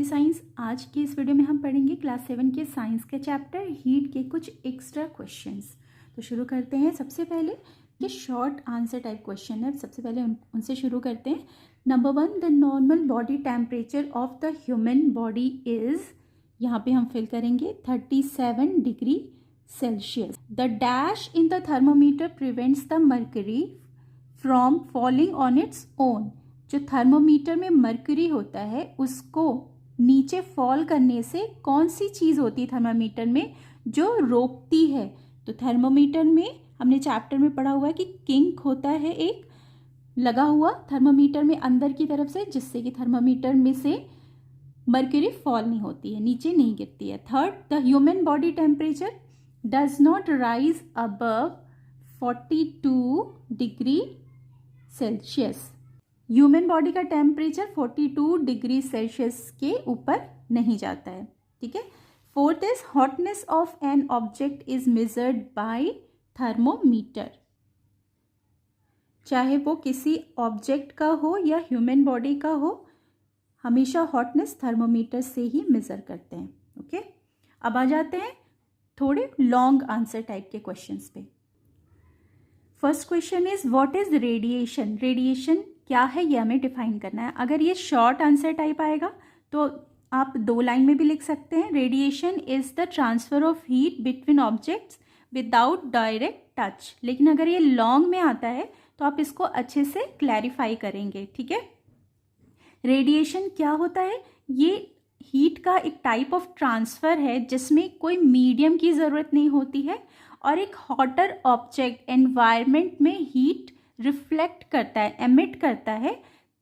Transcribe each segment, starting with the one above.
Science. आज के इस वीडियो में हम पढ़ेंगे क्लास 7 के साइंस के चैप्टर हीट के कुछ एक्स्ट्रा क्वेश्चंस। तो शुरू करते हैं। सबसे पहले ये शॉर्ट आंसर टाइप क्वेश्चन है, सबसे पहले उनसे शुरू करते हैं। Number 1, the normal body temperature of the human body is, यहाँ पे हम फिल करेंगे 37 degree Celsius. The dash in the thermometer prevents the mercury from falling on its own. जो थर्मोमीटर में मर्करी होता है उसको नीचे फॉल करने से कौन सी चीज़ होती है थर्मोमीटर में जो रोकती है? तो थर्मोमीटर में हमने चैप्टर में पढ़ा हुआ है कि किंक होता है एक लगा हुआ थर्मोमीटर में अंदर की तरफ से, जिससे कि थर्मोमीटर में से मर्करी फॉल नहीं होती है, नीचे नहीं गिरती है। Third, the human body temperature does not rise above 42 degree Celsius. Human body का टेम्परेचर 42 डिग्री सेल्सियस के ऊपर नहीं जाता है, ठीक है। Fourth is hotness of an object is measured by thermometer. चाहे वो किसी ऑब्जेक्ट का हो या ह्यूमन बॉडी का हो, हमेशा हॉटनेस थर्मोमीटर से ही मेजर करते हैं, ओके। अब आ जाते हैं थोड़े लॉन्ग आंसर टाइप के क्वेश्चंस पे। First question is what is radiation. Radiation क्या है ये हमें डिफाइन करना है। अगर ये शॉर्ट आंसर टाइप आएगा तो आप 2 लाइन में भी लिख सकते हैं। Radiation is the transfer of heat between objects without direct touch. लेकिन अगर ये लॉन्ग में आता है तो आप इसको अच्छे से क्लैरिफाई करेंगे, ठीक है। रेडिएशन क्या होता है? ये हीट का एक टाइप ऑफ ट्रांसफ़र है जिसमें कोई मीडियम की ज़रूरत नहीं होती है और एक हॉटर ऑब्जेक्ट एनवायरनमेंट में हीट रिफ्लेक्ट करता है, एमिट करता है,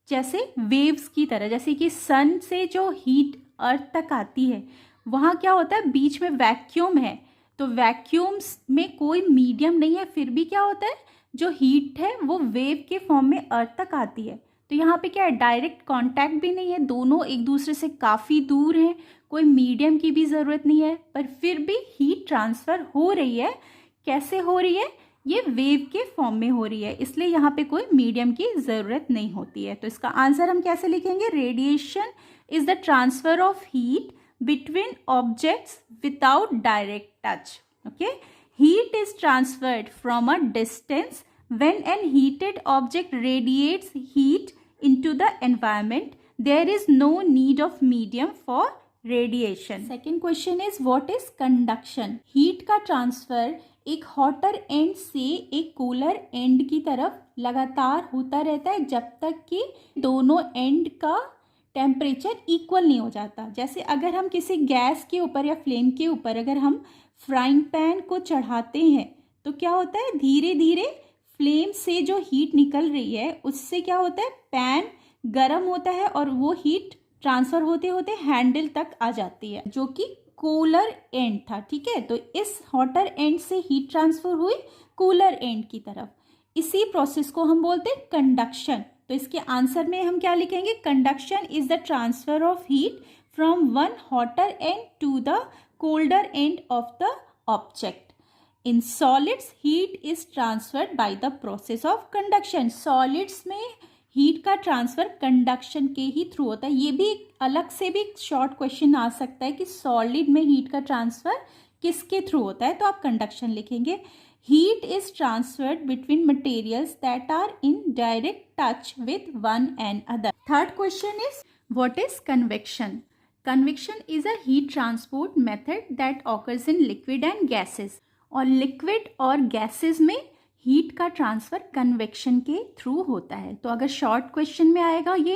जैसे वेव्स की तरह। जैसे कि सन से जो हीट अर्थ तक आती है, वहाँ क्या होता है, बीच में वैक्यूम है, तो वैक्यूम्स में कोई मीडियम नहीं है, फिर भी क्या होता है, जो हीट है वो वेव के फॉर्म में अर्थ तक आती है। तो यहाँ पे क्या है, डायरेक्ट कांटेक्ट भी नहीं है, दोनों एक दूसरे से काफ़ी दूर हैं, कोई मीडियम की भी ज़रूरत नहीं है, पर फिर भी हीट ट्रांसफ़र हो रही है। कैसे हो रही है? ये वेव के फॉर्म में हो रही है, इसलिए यहाँ पे कोई मीडियम की ज़रूरत नहीं होती है। तो इसका आंसर हम कैसे लिखेंगे? Radiation is the transfer of heat between objects without direct touch, okay. Heat is transferred from a distance when an heated object radiates heat into the environment. There is no need of medium for radiation. Second question is what is conduction? Heat का transfer एक hotter and से एक cooler and की तरफ लगातार होता रहता है जब तक कि दोनों एंड का टेम्परेचर इक्वल नहीं हो जाता। जैसे अगर हम किसी गैस के ऊपर या फ्लेम के ऊपर अगर हम फ्राइंग पैन को चढ़ाते हैं तो क्या होता है, धीरे धीरे फ्लेम से जो हीट निकल रही है उससे क्या होता है, पैन गर्म होता है और वो हीट ट्रांसफ़र होते होते हैंडल तक आ जाती है, जो कि कूलर एंड था, ठीक है। तो इस हॉटर एंड से हीट ट्रांसफ़र हुई कूलर एंड की तरफ। इसी प्रोसेस को हम बोलते हैं कंडक्शन। तो इसके आंसर में हम क्या लिखेंगे? Conduction is the transfer of heat from one hotter end to the colder end of the object. In solids heat is transferred by the process of conduction. Solids में हीट का transfer conduction के ही through होता है। ये भी अलग से भी शॉर्ट क्वेश्चन आ सकता है कि सॉलिड में हीट का ट्रांसफर किसके थ्रू होता है, तो आप कंडक्शन लिखेंगे। Heat is transferred between materials that are in direct touch with one and other. Third question is what is convection. Convection is a heat transport method that occurs in liquid and gases. और liquid और gases में heat का transfer convection के through होता है। तो अगर short question में आएगा ये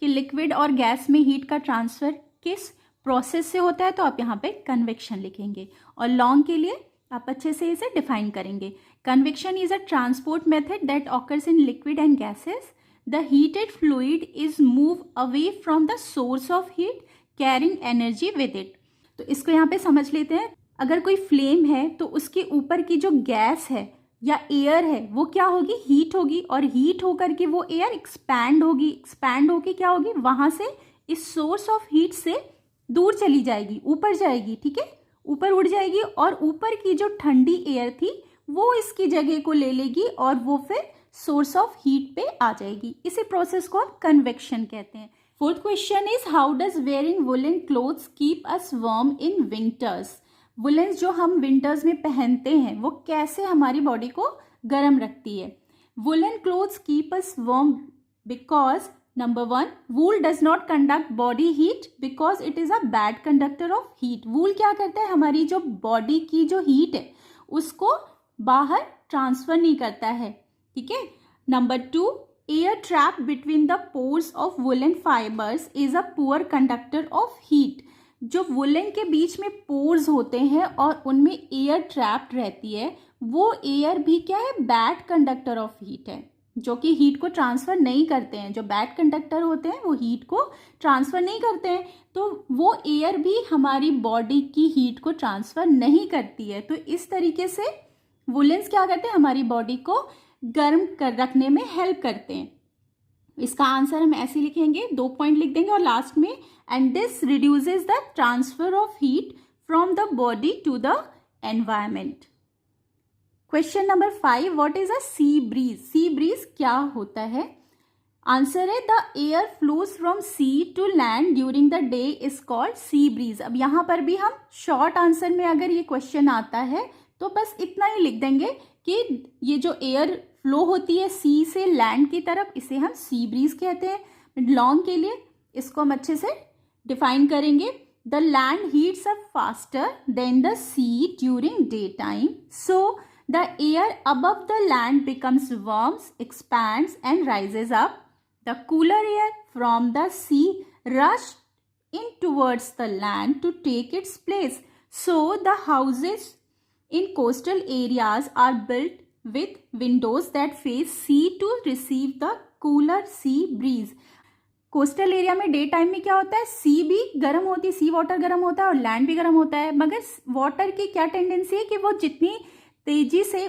कि लिक्विड और गैस में हीट का ट्रांसफ़र किस प्रोसेस से होता है, तो आप यहाँ पे कन्वेक्शन लिखेंगे। और लॉन्ग के लिए आप अच्छे से इसे डिफाइन करेंगे। Convection is a transport method that occurs in liquid and gases. The heated fluid is move away from the source of heat carrying energy with it. तो इसको यहाँ पे समझ लेते हैं। अगर कोई फ्लेम है तो उसके ऊपर की जो गैस है या एयर है वो क्या होगी, हीट होगी, और हीट होकर के वो एयर एक्सपैंड होगी, एक्सपैंड होके क्या होगी, वहाँ से इस सोर्स ऑफ हीट से दूर चली जाएगी, ऊपर जाएगी, ठीक है, ऊपर उड़ जाएगी, और ऊपर की जो ठंडी एयर थी वो इसकी जगह को ले लेगी और वो फिर सोर्स ऑफ हीट पे आ जाएगी। इसी प्रोसेस को हम कन्वेक्शन कहते हैं। Fourth question is how does wearing woollen clothes keep us warm in winters. Woollens जो हम विंटर्स में पहनते हैं वो कैसे हमारी बॉडी को गर्म रखती है। Woollen clothes keep us warm because number 1, wool does not conduct body heat because it is a bad conductor of heat. Wool क्या करता है, हमारी जो बॉडी की जो हीट है उसको बाहर ट्रांसफर नहीं करता है, ठीक है। Number 2, air trap between the pores of woollen fibres is a poor conductor of heat. जो वुलन के बीच में पोर्स होते हैं और उनमें एयर ट्रैप्ड रहती है, वो एयर भी क्या है, बैड कंडक्टर ऑफ हीट है, जो कि हीट को ट्रांसफ़र नहीं करते हैं। जो बैड कंडक्टर होते हैं वो हीट को ट्रांसफ़र नहीं करते हैं, तो वो एयर भी हमारी बॉडी की हीट को ट्रांसफ़र नहीं करती है। तो इस तरीके से वुलेंस क्या करते हैं, हमारी बॉडी को गर्म कर रखने में हेल्प करते हैं। इसका आंसर हम ऐसे लिखेंगे, 2 पॉइंट लिख देंगे और लास्ट में and this reduces the transfer of heat from the body to the environment. Question number 5, what is a sea breeze. Sea breeze क्या होता है। आंसर है the air flows from sea to land during the day is called sea breeze. अब यहाँ पर भी हम short answer में अगर ये क्वेश्चन आता है तो बस इतना ही लिख देंगे कि ये जो एयर फ्लो होती है सी से लैंड की तरफ, इसे हम सी ब्रीज कहते हैं। लॉन्ग के लिए इसको हम अच्छे से डिफाइन करेंगे। The land heats up faster than the sea during day time, so the air above the land becomes warms, expands and rises up. The cooler air from the sea rushes in towards the land to take its place. So the houses in coastal areas are built with windows that face sea to receive the cooler sea breeze. Coastal area में day time में क्या होता है, सी भी गर्म होती है, सी water गर्म होता है और लैंड भी गर्म होता है, मगर वाटर की क्या टेंडेंसी है कि वो जितनी तेजी से,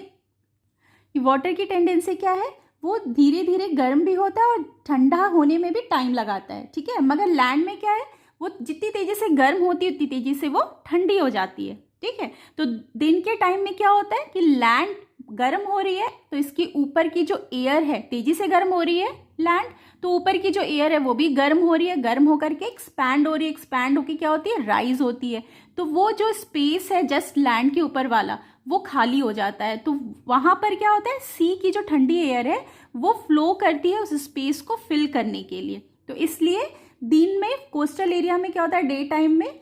वाटर की टेंडेंसी क्या है, वो धीरे धीरे गर्म भी होता है और ठंडा होने में भी टाइम लगाता है, ठीक है। मगर लैंड में क्या है, वो जितनी तेजी से गर्म होती है उतनी तेजी से वो ठंडी हो जाती है, ठीक है। तो दिन के टाइम में क्या होता है कि लैंड गर्म हो रही है तो इसके ऊपर की जो एयर है तेजी से गर्म हो रही है लैंड, तो ऊपर की जो एयर है वो भी गर्म हो रही है, गर्म होकर के एक्सपैंड हो रही है, एक्सपैंड होकर क्या होती है, राइज होती है। तो वो जो स्पेस है जस्ट लैंड के ऊपर वाला वो खाली हो जाता है, तो वहाँ पर क्या होता है, सी की जो ठंडी एयर है वो फ्लो करती है उस स्पेस को फिल करने के लिए। तो इसलिए दिन में कोस्टल एरिया में क्या होता है, डे टाइम में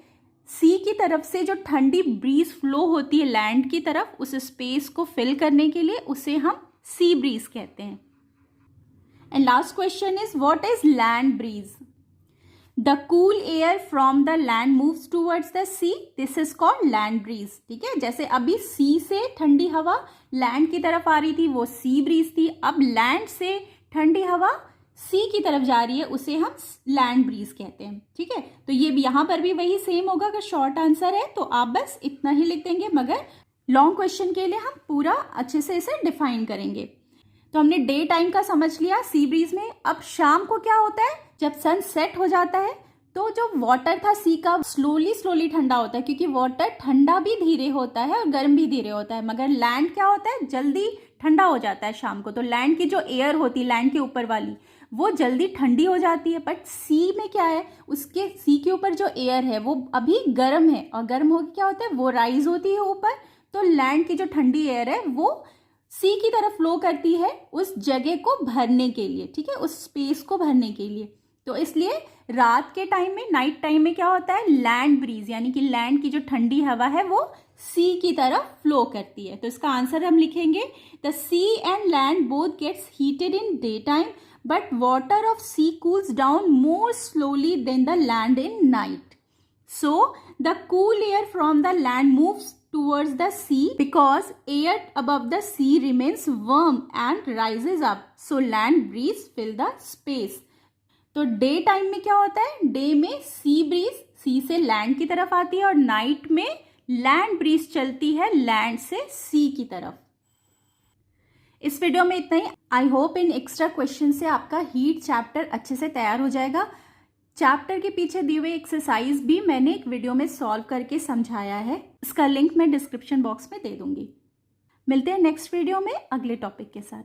सी की तरफ से जो ठंडी ब्रीज फ्लो होती है लैंड की तरफ उस स्पेस को फिल करने के लिए, उसे हम सी ब्रीज कहते हैं। And last question is what is land breeze. The cool air from the land moves towards the sea, this is called land breeze, ठीक है। जैसे अभी सी से ठंडी हवा लैंड की तरफ आ रही थी वो सी ब्रीज थी, अब लैंड से ठंडी हवा सी की तरफ जा रही है उसे हम लैंड ब्रीज कहते हैं, ठीक है। तो ये भी यहाँ पर भी वही सेम होगा, अगर शॉर्ट आंसर है तो आप बस इतना ही लिख देंगे, मगर लॉन्ग क्वेश्चन के लिए हम पूरा अच्छे से इसे डिफाइन करेंगे। तो हमने डे टाइम का समझ लिया सी ब्रीज में। अब शाम को क्या होता है, जब सन सेट हो जाता है तो जो वाटर था सी का स्लोली ठंडा होता है, क्योंकि वाटर ठंडा भी धीरे होता है और गर्म भी धीरे होता है, मगर लैंड क्या होता है, जल्दी ठंडा हो जाता है शाम को। तो लैंड की जो एयर होती है लैंड के ऊपर वाली वो जल्दी ठंडी हो जाती है, बट सी में क्या है, उसके सी के ऊपर जो एयर है वो अभी गर्म है और गर्म होकर क्या होता है, वो राइज होती है ऊपर। तो लैंड की जो ठंडी एयर है वो सी की तरफ फ्लो करती है उस जगह को भरने के लिए, ठीक है, उस स्पेस को भरने के लिए। तो इसलिए रात के टाइम में, नाइट टाइम में क्या होता है, लैंड ब्रीज यानी कि लैंड की जो ठंडी हवा है वो सी की तरफ फ्लो करती है। तो इसका आंसर हम लिखेंगे the sea and land both gets heated in day time but water of sea cools down more slowly than the land in night. So the cool air from the land moves towards the sea because air above the sea remains warm and rises up, so land breeze fill the space. तो day time में क्या होता है, day में सी breeze सी से land की तरफ आती है और नाइट में लैंड ब्रीज चलती है लैंड से सी की तरफ। इस वीडियो में इतना ही। आई होप इन एक्स्ट्रा क्वेश्चन से आपका हीट चैप्टर अच्छे से तैयार हो जाएगा। चैप्टर के पीछे दिए हुए एक्सरसाइज भी मैंने एक वीडियो में सॉल्व करके समझाया है, इसका लिंक मैं डिस्क्रिप्शन बॉक्स में दे दूंगी। मिलते हैं नेक्स्ट वीडियो में अगले टॉपिक के साथ।